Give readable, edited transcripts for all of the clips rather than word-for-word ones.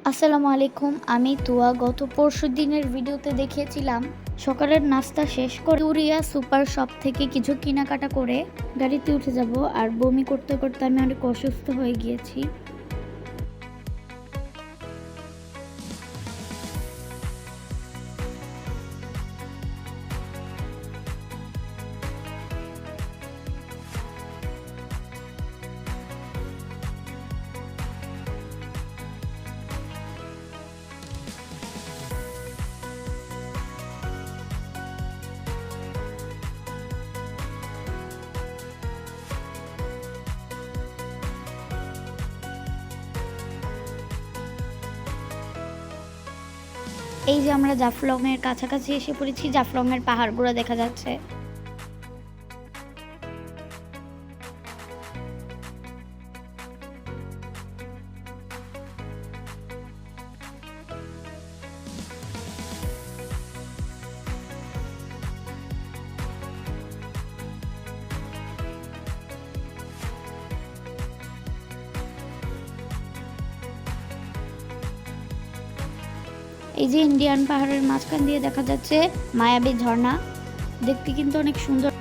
আসসালামু আলাইকুম। আমি তুয়া। গত পরশু দিনের ভিডিওতে দেখিয়েছিলাম সকালের নাস্তা শেষ করে উরিয়া সুপার শপ থেকে কিছু কেনাকাটা করে গাড়িতে উঠে যাব, আর বমি করতে করতে আমি অনেক অসুস্থ হয়ে গিয়েছি। এই যে আমরা জাফলং এর কাছাকাছি এসে পড়েছি। জাফলং এর পাহাড়গুলো দেখা যাচ্ছে। এই যে ইন্ডিয়ান পাহাড়ের মাঝখান দিয়ে দেখা যাচ্ছে মায়াবী ঝর্ণা। দেখতে কিন্তু অনেক সুন্দর।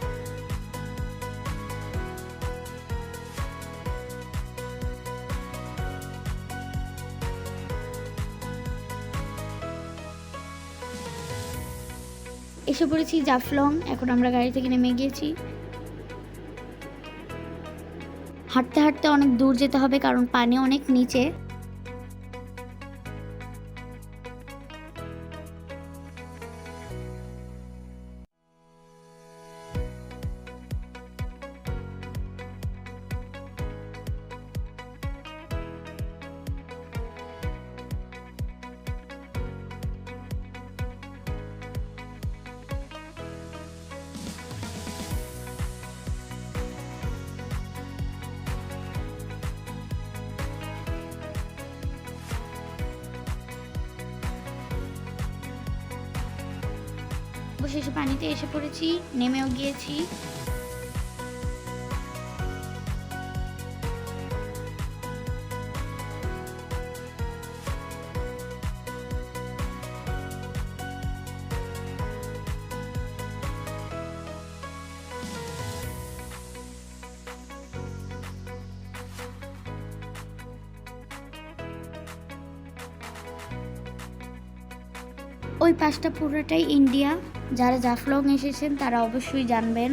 এসে পড়েছি জাফলং। এখন আমরা গাড়ি থেকে নেমে গিয়েছি। হাঁটতে হাঁটতে অনেক দূর যেতে হবে, কারণ পানি অনেক নিচে। অবশেষে পানিতে এসে পড়েছি, নেমেও গিয়েছি। ওই পাশটা পুরোটাই ইন্ডিয়া। যারা জাফলং এসেছেন তারা অবশ্যই জানবেন।